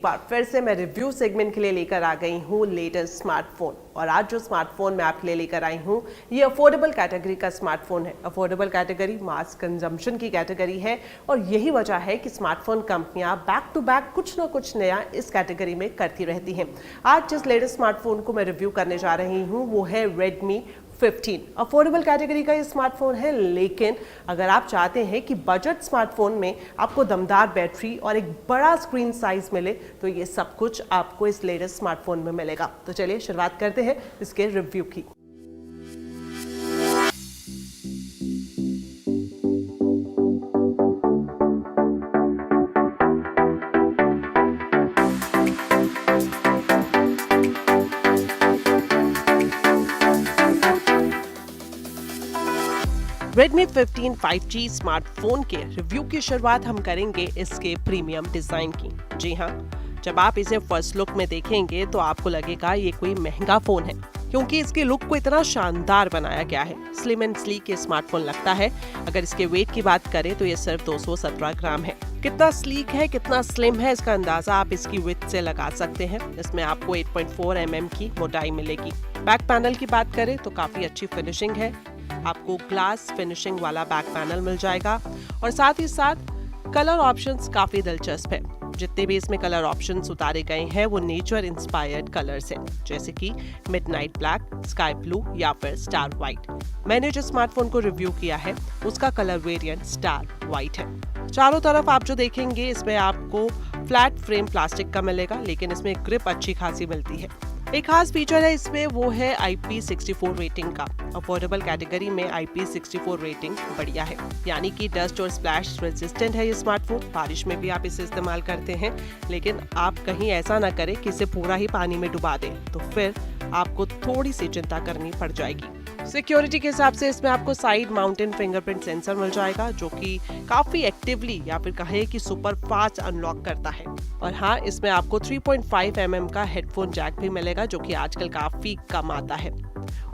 बार फिर से मैं रिव्यू सेगमेंट के लिए लेकर आ गई हूँ लेटेस्ट स्मार्टफोन। और आज जो स्मार्टफोन मैं आपके लिए लेकर आई हूँ ये अफोर्डेबल कैटेगरी का स्मार्टफोन है। अफोर्डेबल कैटेगरी मास कंजम्पशन की कैटेगरी है और यही वजह है कि स्मार्टफोन कंपनियां बैक टू बैक कुछ ना कुछ नया इस कैटेगरी में करती रहती हैं। आज जिस लेटेस्ट स्मार्टफोन को मैं रिव्यू करने जा रही हूँ वो है Redmi 15। अफोर्डेबल कैटेगरी का ये स्मार्टफोन है, लेकिन अगर आप चाहते हैं कि बजट स्मार्टफोन में आपको दमदार बैटरी और एक बड़ा स्क्रीन साइज मिले तो ये सब कुछ आपको इस लेटेस्ट स्मार्टफोन में मिलेगा। तो चलिए शुरुआत करते हैं इसके रिव्यू की। Redmi 15 5G स्मार्टफोन के रिव्यू की शुरुआत हम करेंगे इसके प्रीमियम डिजाइन की। जी हाँ, जब आप इसे फर्स्ट लुक में देखेंगे तो आपको लगेगा ये कोई महंगा फोन है, क्योंकि इसके लुक को इतना शानदार बनाया गया है। स्लिम एंड स्लीक ये स्मार्टफोन लगता है। अगर इसके वेट की बात करें तो ये सिर्फ 217 ग्राम है। कितना स्लीक है, कितना स्लिम है, इसका अंदाजा आप इसकी विड्थ से लगा सकते हैं। इसमें आपको 8.4 mm की मोटाई मिलेगी। बैक पैनल की बात करें तो काफी अच्छी फिनिशिंग है। आपको ग्लास फिनिशिंग वाला बैक पैनल मिल जाएगा और साथ ही साथ कलर ऑप्शंस काफी दिलचस्प है। जितने भी इसमें कलर ऑप्शंस उतारे गए हैं वो नेचर इंस्पायर्ड कलर्स हैं, जैसे कि मिडनाइट ब्लैक, स्काई ब्लू या फिर स्टार व्हाइट। मैंने जो स्मार्टफोन को रिव्यू किया है उसका कलर वेरिएंट स्टार व्हाइट है। चारों तरफ आप जो देखेंगे इसमें आपको फ्लैट फ्रेम प्लास्टिक का मिलेगा, लेकिन इसमें ग्रिप अच्छी खासी मिलती है। एक खास फीचर है इसमें, वो है IP64 रेटिंग का। अफोर्डेबल कैटेगरी में IP64 रेटिंग बढ़िया है, यानी कि डस्ट और स्प्लैश रेजिस्टेंट है ये स्मार्टफोन। बारिश में भी आप इसे इस्तेमाल करते हैं, लेकिन आप कहीं ऐसा ना करें कि इसे पूरा ही पानी में डुबा दें, तो फिर आपको थोड़ी सी चिंता करनी पड़ जाएगी। सिक्योरिटी के हिसाब से इसमें आपको साइड माउंटेन फिंगरप्रिंट सेंसर मिल जाएगा, जो कि काफी एक्टिवली या फिर कहे कि सुपर फास्ट अनलॉक करता है। और हाँ, इसमें आपको 3.5 mm का हेडफोन जैक भी मिलेगा, जो कि आजकल काफी कम आता है।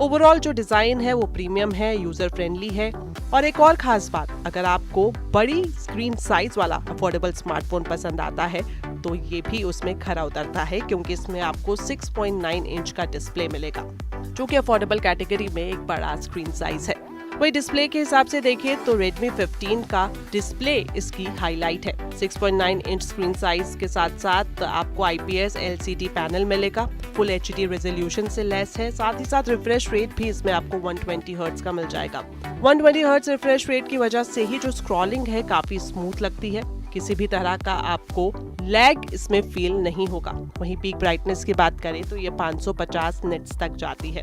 ओवरऑल जो डिजाइन है वो प्रीमियम है, यूजर फ्रेंडली है। और एक और खास बात, अगर आपको बड़ी स्क्रीन साइज वाला अफोर्डेबल स्मार्टफोन पसंद आता है तो ये भी उसमें खरा उतरता है, क्योंकि इसमें आपको 6.9 इंच का डिस्प्ले मिलेगा, जो कि अफोर्डेबल कैटेगरी में एक बड़ा स्क्रीन साइज है। वही डिस्प्ले के हिसाब से देखिए तो Redmi 15 का डिस्प्ले इसकी हाईलाइट है। 6.9 इंच स्क्रीन साइज के साथ साथ आपको IPS LCD पैनल मिलेगा। फुल HD रेजोल्यूशन से लेस है। साथ ही साथ रिफ्रेश रेट भी इसमें आपको 120 हर्ट्ज का मिल जाएगा। 120 हर्ट्ज रिफ्रेश रेट की वजह से ही जो स्क्रॉलिंग है काफी स्मूथ लगती है। किसी भी तरह का आपको लैग इसमें फील नहीं होगा। वहीं पीक ब्राइटनेस की बात करें तो ये 550 निट्स तक जाती है।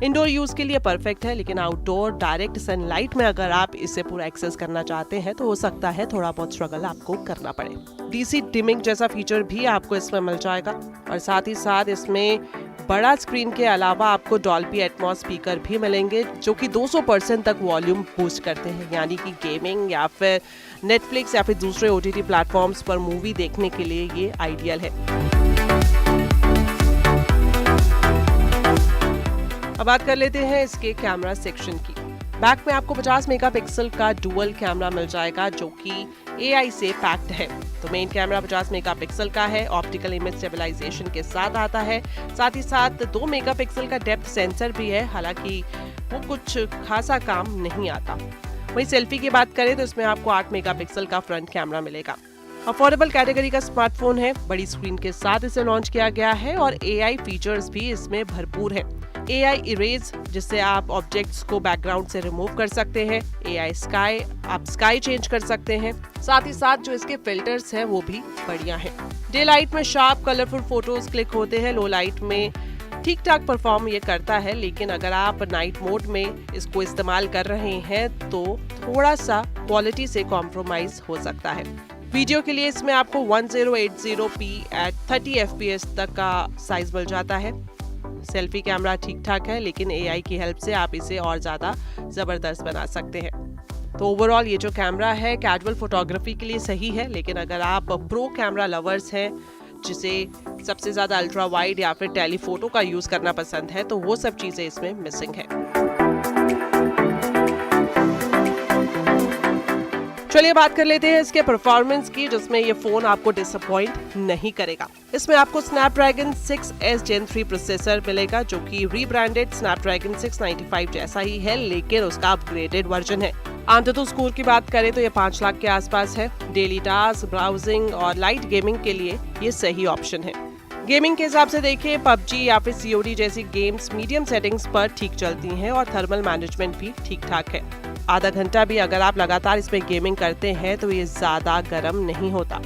इंडोर यूज के लिए परफेक्ट है, लेकिन आउटडोर डायरेक्ट सनलाइट में अगर आप इसे पूरा एक्सेस करना चाहते हैं तो हो सकता है थोड़ा बहुत स्ट्रगल आपको करना पड़े। DC डिमिंग जैसा फीचर भी आपको इसमें मिल जाएगा और साथ ही साथ इसमें बड़ा स्क्रीन के अलावा आपको डॉल्बी एटमॉस स्पीकर भी मिलेंगे, जो कि 200% तक वॉल्यूम बूस्ट करते हैं, यानी कि गेमिंग या फिर नेटफ्लिक्स या फिर दूसरे OTT प्लेटफॉर्म्स पर मूवी देखने के लिए ये आइडियल है। अब बात कर लेते हैं इसके कैमरा सेक्शन की। बैक में आपको 50 मेगापिक्सल का डुअल कैमरा मिल जाएगा, जो कि AI से पैक्ड है। तो मेन कैमरा 50 मेगापिक्सल का है, ऑप्टिकल इमेज स्टेबलाइजेशन के साथ आता है। साथ ही साथ 2 मेगापिक्सल का डेप्थ सेंसर भी है, हालांकि वो कुछ खासा काम नहीं आता। वहीं सेल्फी की बात करें तो इसमें आपको 8 मेगापिक्सल का फ्रंट कैमरा मिलेगा। अफोर्डेबल कैटेगरी का स्मार्टफोन है, बड़ी स्क्रीन के साथ इसे लॉन्च किया गया है और AI फीचर्स भी इसमें भरपूर है। AI इरेज, जिससे आप ऑब्जेक्ट्स को बैकग्राउंड से रिमूव कर सकते हैं। AI स्काई, आप स्काई चेंज कर सकते हैं। साथ ही साथ जो इसके फिल्टर्स हैं वो भी बढ़िया हैं। डे लाइट में शार्प कलरफुल फोटोज क्लिक होते हैं, लो लाइट में ठीक ठाक परफॉर्म ये करता है, लेकिन अगर आप नाइट मोड में इसको इस्तेमाल कर रहे हैं तो थोड़ा सा क्वालिटी से कॉम्प्रोमाइज हो सकता है। वीडियो के लिए इसमें आपको 1080p at 30 fps तक का साइज मिल जाता है। सेल्फी कैमरा ठीक ठाक है, लेकिन AI की हेल्प से आप इसे और ज्यादा जबरदस्त बना सकते हैं। तो ओवरऑल ये जो कैमरा है कैजुअल फोटोग्राफी के लिए सही है, लेकिन अगर आप प्रो कैमरा लवर्स हैं, जिसे सबसे ज्यादा अल्ट्रा वाइड या फिर टेलीफोटो का यूज करना पसंद है, तो वो सब चीजें इसमें मिसिंग है। चलिए बात कर लेते हैं इसके परफॉर्मेंस की, जिसमें ये फोन आपको डिसअपॉइंट नहीं करेगा। इसमें आपको स्नैपड्रैगन 6S Gen 3 प्रोसेसर मिलेगा, जो कि रीब्रांडेड स्नैपड्रैगन 695 जैसा ही है, लेकिन उसका अपग्रेडेड वर्जन है। AnTuTu स्कोर की बात करें तो ये 5 लाख के आसपास है। डेली टास्क, ब्राउजिंग और लाइट गेमिंग के लिए ये सही ऑप्शन है। गेमिंग के हिसाब से देखें, PUBG या फिर COD जैसी गेम्स मीडियम सेटिंग्स पर ठीक चलती हैं और थर्मल मैनेजमेंट भी ठीक ठाक है। आधा घंटा भी अगर आप लगातार इसमें गेमिंग करते हैं तो ये ज्यादा गर्म नहीं होता।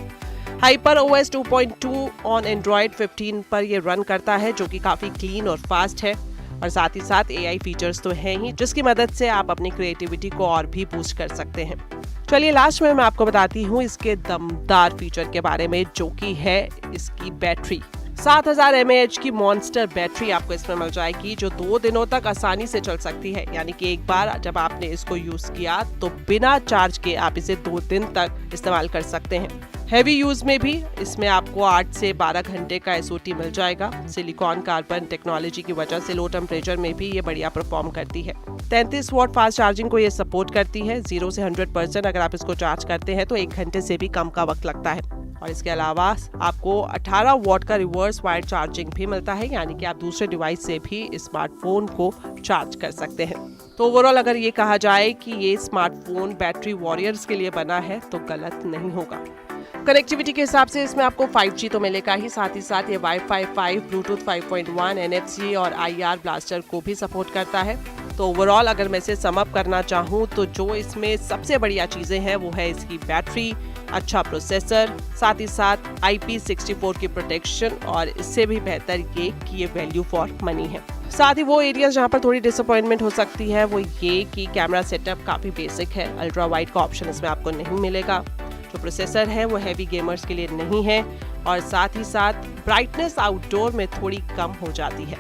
HyperOS 2.2 ऑन एंड्रॉयड 15 पर ये रन करता है, जो कि काफी क्लीन और फास्ट है। और साथ ही साथ AI फीचर्स तो हैं ही, जिसकी मदद से आप अपनी क्रिएटिविटी को और भी बूस्ट कर सकते हैं। चलिए लास्ट में मैं आपको बताती हूँ इसके दमदार फीचर के बारे में, जो कि है इसकी बैटरी। 7000 mAh की मॉन्स्टर बैटरी आपको इसमें मिल जाएगी, जो 2 दिनों तक आसानी से चल सकती है। यानी कि एक बार जब आपने इसको यूज किया तो बिना चार्ज के आप इसे 2 दिन तक इस्तेमाल कर सकते हैं। हैवी यूज में भी इसमें आपको 8 से 12 घंटे का SOT मिल जाएगा। सिलिकॉन कार्बन टेक्नोलॉजी की वजह से लो टेम्परेचर में भी ये बढ़िया परफॉर्म करती है। 33 वॉट फास्ट चार्जिंग को ये सपोर्ट करती है। 0 से 100% अगर आप इसको चार्ज करते हैं तो 1 घंटे से भी कम का वक्त लगता है। और इसके अलावा आपको 18 वॉट का रिवर्स वायर चार्जिंग भी मिलता है, यानी कि आप दूसरे डिवाइस से भी स्मार्टफोन को चार्ज कर सकते हैं। तो ओवरऑल अगर ये कहा जाए कि ये स्मार्टफोन बैटरी वॉरियर्स के लिए बना है तो गलत नहीं होगा। कनेक्टिविटी के हिसाब से इसमें आपको 5G तो मिलेगा ही, साथ ही साथ ये Wi-Fi 5, Bluetooth 5.1, NFC और IR ब्लास्टर को भी सपोर्ट करता है। तो ओवरऑल अगर मैं इसे सम अप करना चाहूँ तो जो इसमें सबसे बढ़िया चीज़ें हैं वो है इसकी बैटरी, अच्छा प्रोसेसर, साथ ही साथ IP64 की प्रोटेक्शन, और इससे भी बेहतर ये कि ये वैल्यू फॉर मनी है। साथ ही वो एरियाज जहाँ पर थोड़ी डिसअपॉइंटमेंट हो सकती है वो ये कि कैमरा सेटअप काफ़ी बेसिक है। अल्ट्रा वाइड का ऑप्शन इसमें आपको नहीं मिलेगा। जो प्रोसेसर है वो हैवी गेमर्स के लिए नहीं है, और साथ ही साथ ब्राइटनेस आउटडोर में थोड़ी कम हो जाती है।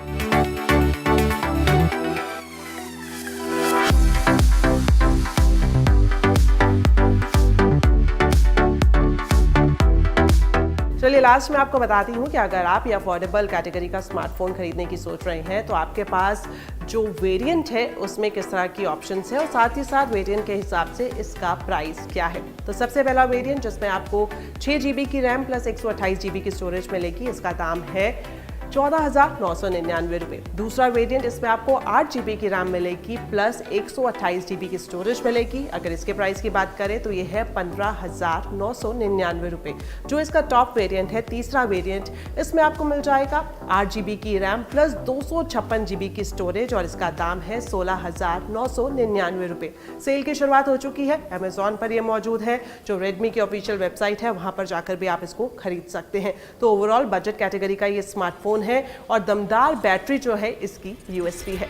चलिए लास्ट में आपको बताती हूँ कि अगर आप ये अफोर्डेबल कैटेगरी का स्मार्टफोन खरीदने की सोच रहे हैं तो आपके पास जो वेरिएंट है उसमें किस तरह की ऑप्शंस है, और साथ ही साथ वेरिएंट के हिसाब से इसका प्राइस क्या है। तो सबसे पहला वेरिएंट जिसमें आपको 6 GB की रैम प्लस 128 GB की स्टोरेज मिलेगी, इसका दाम है 14,999 रुपये। दूसरा वेरिएंट इसमें आपको 8 GB की रैम मिलेगी प्लस 128 GB की स्टोरेज मिलेगी। अगर इसके प्राइस की बात करें तो ये है 15,999 रुपये, जो इसका टॉप वेरिएंट है। तीसरा वेरिएंट इसमें आपको मिल जाएगा 8 GB की रैम प्लस 256 GB की स्टोरेज, और इसका दाम है 16,999 रुपये। सेल की शुरुआत हो चुकी है, अमेजॉन पर ये मौजूद है। जो रेडमी की ऑफिशियल वेबसाइट है वहाँ पर जाकर भी आप इसको खरीद सकते हैं। तो ओवरऑल बजट कैटेगरी का ये स्मार्टफोन है, और दमदार बैटरी जो है इसकी USP है।